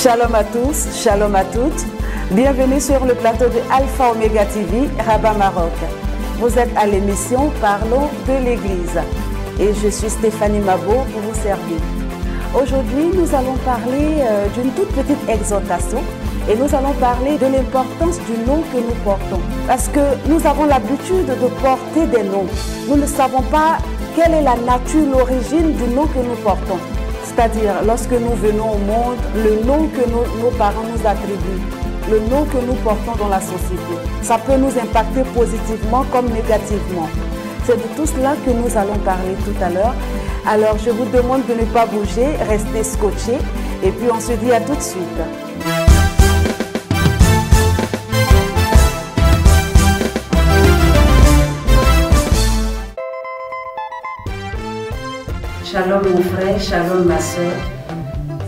Shalom à tous, shalom à toutes. Bienvenue sur le plateau de Alpha Omega TV, Rabat Maroc. Vous êtes à l'émission Parlons de l'Église et je suis Stéphanie Mabo pour vous servir. Aujourd'hui, nous allons parler d'une toute petite exhortation et nous allons parler de l'importance du nom que nous portons. Parce que nous avons l'habitude de porter des noms. Nous ne savons pas quelle est la nature, l'origine du nom que nous portons. C'est-à-dire, lorsque nous venons au monde, le nom que nos parents nous attribuent, le nom que nous portons dans la société, ça peut nous impacter positivement comme négativement. C'est de tout cela que nous allons parler tout à l'heure. Alors, je vous demande de ne pas bouger, restez scotchés et puis on se dit à tout de suite. Shalom mon frère, shalom ma soeur,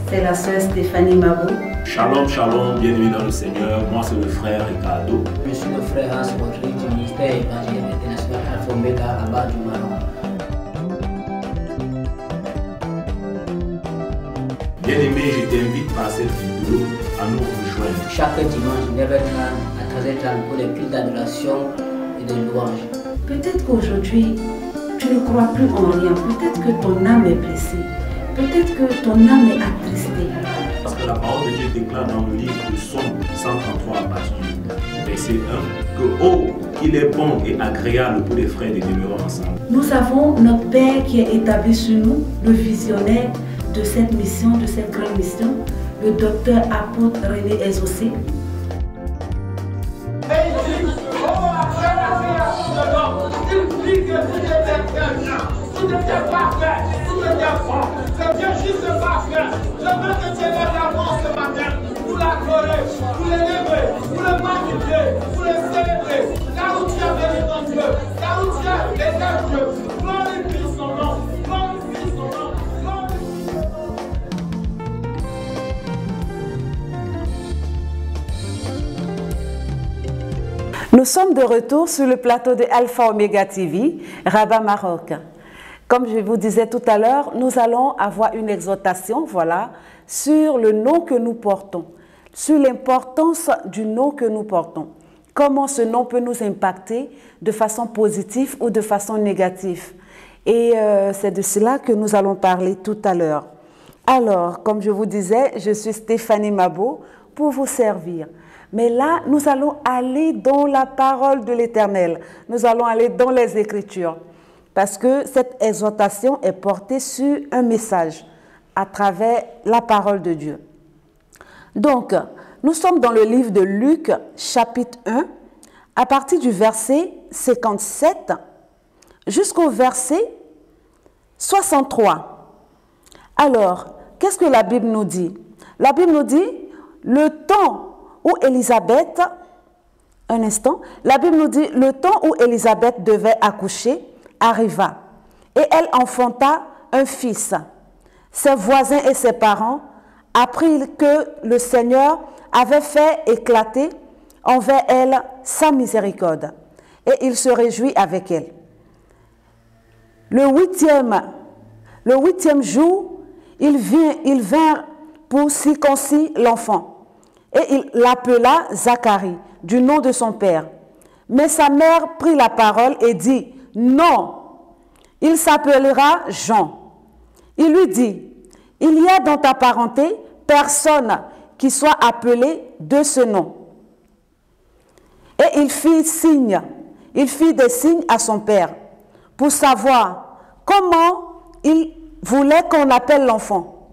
c'est la soeur Stéphanie Mabo. Shalom, shalom, bienvenue dans le Seigneur, moi c'est le frère Ricardo. Je suis le frère Hans Rodrigue du ministère évangélique international Alpha Omega à Rabat du Maroc. Bien-aimé, je t'invite par cette vidéo à nous rejoindre. Chaque dimanche, 9h à 13h pour les cultes d'adoration et de louange. Peut-être qu'aujourd'hui, tu ne crois plus en rien. Peut-être que ton âme est blessée. Peut-être que ton âme est attristée. Parce que la parole de Dieu déclare dans le livre de Somme 133 à partir du verset 1 que oh, il est bon et agréable pour les frères de demeurer ensemble. Nous avons notre Père qui est établi sur nous, le visionnaire de cette mission, de cette grande mission, le docteur apôtre René Exaucé. Tout était parfait, tout était bon. C'est bien juste parfait. Je veux que tu élèves la voix ce matin pour l'adorer, pour l'élever, pour le magnifier, pour le célébrer. Là où tu as béni ton Dieu, là où tu as aidé Dieu, glorifie son nom, glorifie son nom, glorifie son nom. Nous sommes de retour sur le plateau de Alpha Omega TV, Rabat Maroc. Comme je vous disais tout à l'heure, nous allons avoir une exhortation, voilà, sur le nom que nous portons, sur l'importance du nom que nous portons. Comment ce nom peut nous impacter de façon positive ou de façon négative. Et c'est de cela que nous allons parler tout à l'heure. Alors, comme je vous disais, je suis Stéphanie Mabo pour vous servir. Mais là, nous allons aller dans la parole de l'Éternel. Nous allons aller dans les Écritures. Parce que cette exhortation est portée sur un message à travers la parole de Dieu. Donc, nous sommes dans le livre de Luc, chapitre 1, à partir du verset 57 jusqu'au verset 63. Alors, qu'est-ce que la Bible nous dit? La Bible nous dit, le temps où Élisabeth, un instant, la Bible nous dit, le temps où Élisabeth devait accoucher arriva, et elle enfanta un fils. Ses voisins et ses parents apprirent que le Seigneur avait fait éclater envers elle sa miséricorde, et il se réjouit avec elle. Le huitième jour, ils vinrent pour circoncire l'enfant, et il l'appela Zacharie, du nom de son père. Mais sa mère prit la parole et dit, non, il s'appellera Jean. Il lui dit, il y a dans ta parenté personne qui soit appelé de ce nom. Et il fit des signes à son père pour savoir comment il voulait qu'on appelle l'enfant.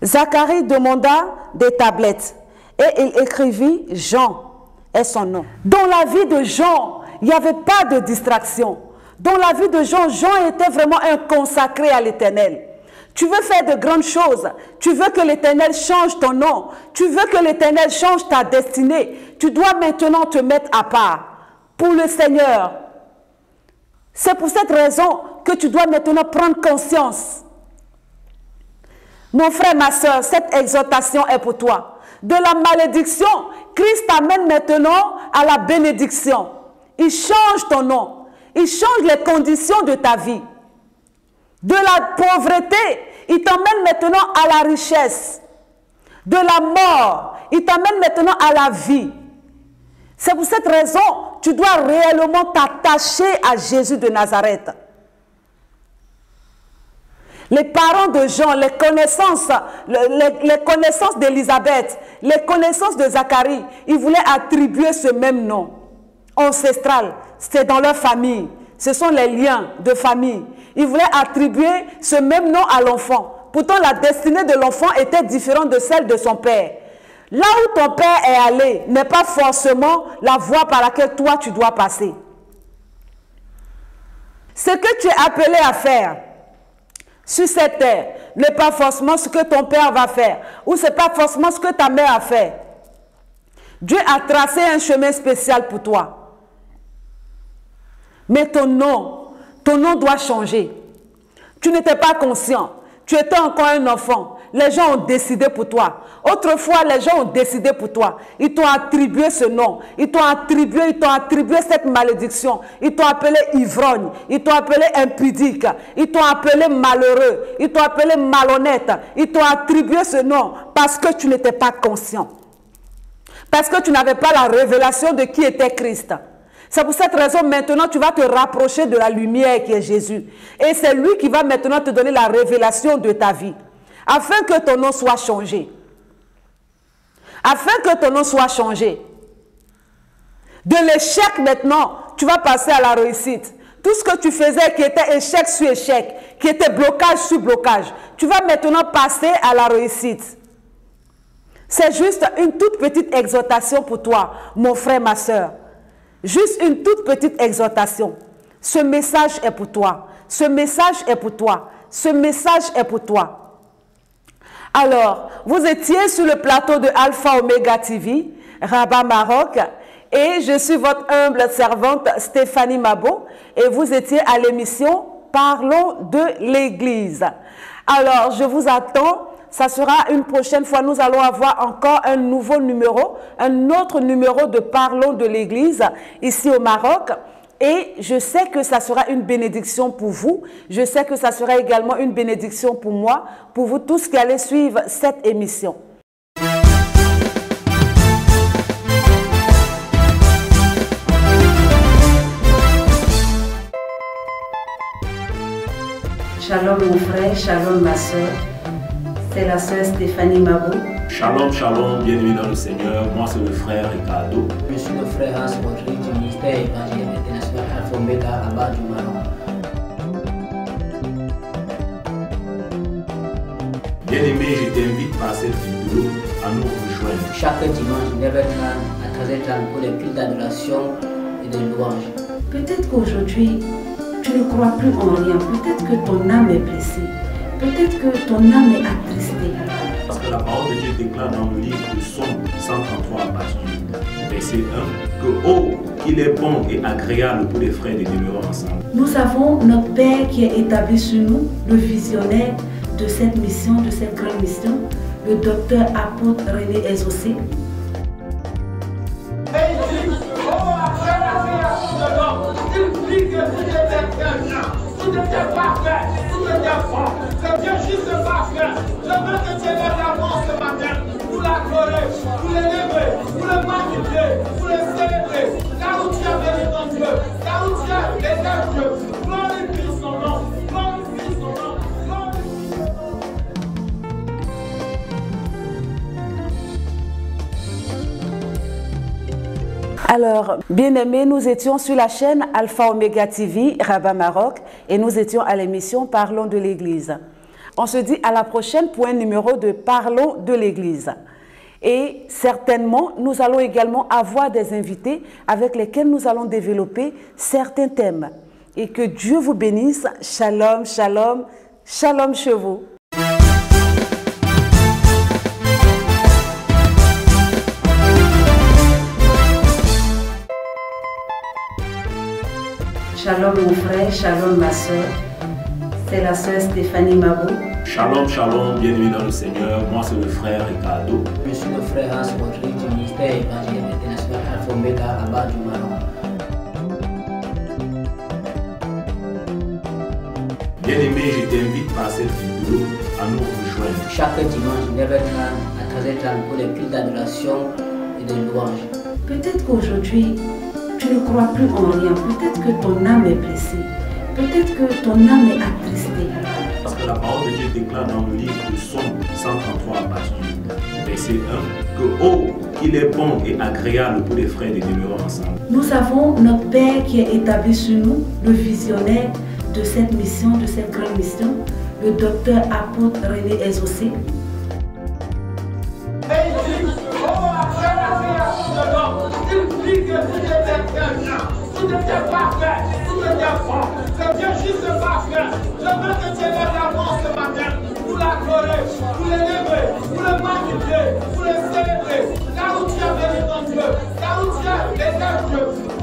Zacharie demanda des tablettes et il écrivit Jean est son nom. Dans la vie de Jean, il n'y avait pas de distraction. Dans la vie de Jean, Jean était vraiment un consacré à l'Éternel. Tu veux faire de grandes choses. Tu veux que l'Éternel change ton nom. Tu veux que l'Éternel change ta destinée. Tu dois maintenant te mettre à part pour le Seigneur. C'est pour cette raison que tu dois maintenant prendre conscience. Mon frère, ma soeur, cette exhortation est pour toi. De la malédiction, Christ t'amène maintenant à la bénédiction. Il change ton nom. Il change les conditions de ta vie. De la pauvreté, il t'emmène maintenant à la richesse. de la mort. Il t'amène maintenant à la vie. C'est pour cette raison que tu dois réellement t'attacher à Jésus de Nazareth. Les parents de Jean, les connaissances d'Élisabeth, les connaissances de Zacharie, ils voulaient attribuer ce même nom ancestral. C'était dans leur famille. Ce sont les liens de famille. Ils voulaient attribuer ce même nom à l'enfant. Pourtant, la destinée de l'enfant était différente de celle de son père. Là où ton père est allé n'est pas forcément la voie par laquelle toi tu dois passer. Ce que tu es appelé à faire sur cette terre n'est pas forcément ce que ton père va faire, ou ce n'est pas forcément ce que ta mère a fait. Dieu a tracé un chemin spécial pour toi. Mais ton nom doit changer. Tu n'étais pas conscient. Tu étais encore un enfant. Les gens ont décidé pour toi. Autrefois, les gens ont décidé pour toi. Ils t'ont attribué ce nom. Ils t'ont attribué cette malédiction. Ils t'ont appelé ivrogne. Ils t'ont appelé impudique. Ils t'ont appelé malheureux. Ils t'ont appelé malhonnête. Ils t'ont attribué ce nom parce que tu n'étais pas conscient. Parce que tu n'avais pas la révélation de qui était Christ. C'est pour cette raison, maintenant, tu vas te rapprocher de la lumière qui est Jésus. Et c'est lui qui va maintenant te donner la révélation de ta vie. Afin que ton nom soit changé. Afin que ton nom soit changé. De l'échec maintenant, tu vas passer à la réussite. Tout ce que tu faisais qui était échec sur échec, qui était blocage sur blocage, tu vas maintenant passer à la réussite. C'est juste une toute petite exhortation pour toi, mon frère, ma soeur. Juste une toute petite exhortation. Ce message est pour toi. Ce message est pour toi. Ce message est pour toi. Alors, vous étiez sur le plateau de Alpha Omega TV, Rabat Maroc, et je suis votre humble servante Stéphanie Mabo, et vous étiez à l'émission Parlons de l'Église. Alors, je vous attends. Ça sera une prochaine fois. Nous allons avoir encore un nouveau numéro, un autre numéro de Parlons de l'Église ici au Maroc. Et je sais que ça sera une bénédiction pour vous. Je sais que ça sera également une bénédiction pour moi, pour vous tous qui allez suivre cette émission. Shalom mon frère, shalom ma soeur. C'est la sœur Stéphanie Mabou. Shalom, shalom, bienvenue dans le Seigneur. Moi, c'est le frère Ricardo. Je suis le frère Hans Rodrigue du ministère évangélique international Alpha Omega Rabat du Maroc. Bien-aimé, je t'invite par cette vidéo à nous rejoindre. Chaque dimanche, 9h30 à 13h30 pour les cultes d'adoration et de louange. Peut-être qu'aujourd'hui, tu ne crois plus en rien. Peut-être que ton âme est blessée. Peut-être que ton âme est attristée. Parce que la parole de Dieu déclare dans le livre de Somme 133 à partir du verset 1 que oh, qu'il est bon et agréable pour les frères de demeurer ensemble. Nous avons notre Père qui est établi sur nous, le visionnaire de cette mission, de cette grande mission, le docteur apôtre René Exaucé. Tout était parfait, tout était bon. C'est bien juste parfait. Je veux que tu élèves la voix ce matin pour l'adorer, pour l'élever, pour le magnifier, pour le célébrer. Là où tu as béni ton Dieu, là où tu as béni Dieu, glorifie son nom, glorifie son nom, glorifie son nom. Alors, bien-aimés, nous étions sur la chaîne Alpha Omega TV, Rabat Maroc, et nous étions à l'émission Parlons de l'Église. On se dit à la prochaine pour un numéro de Parlons de l'Église. Et certainement, nous allons également avoir des invités avec lesquels nous allons développer certains thèmes. Et que Dieu vous bénisse. Shalom, shalom, shalom chez vous. Shalom mon frère, shalom ma soeur. C'est la sœur Stéphanie Mabou. Shalom, shalom, bienvenue dans le Seigneur. Moi, c'est le frère Ricardo. Je suis le frère Hans Rodrigue du ministère évangélique international Alpha Omega Rabat du Maroc. Bien-aimé, je t'invite par cette vidéo à nous rejoindre. Chaque dimanche, 9h30 à cathédrale pour les cultes d'adoration et de louange. Peut-être qu'aujourd'hui, tu ne crois plus en rien. Peut-être que ton âme est blessée. Peut-être que ton âme est attristée. Parce que la parole de Dieu déclare dans le livre de Somme 133 à partir du verset 1 que oh, qu'il est bon et agréable pour les frères de demeurer ensemble. Nous avons notre Père qui est établi sur nous, le visionnaire de cette mission, de cette grande mission, le docteur apôtre René Exaucé. Et il dit, oh, après la création de l'homme, il dit que tout était très bien, tout était parfait, tout était bon. C'est bien juste parfait. Je veux que tu élèves la voix ce matin, pour l'adorer, pour l'élever, pour le magnifier, pour le célébrer. Là où tu as béni ton Dieu, là où tu as aidé Dieu,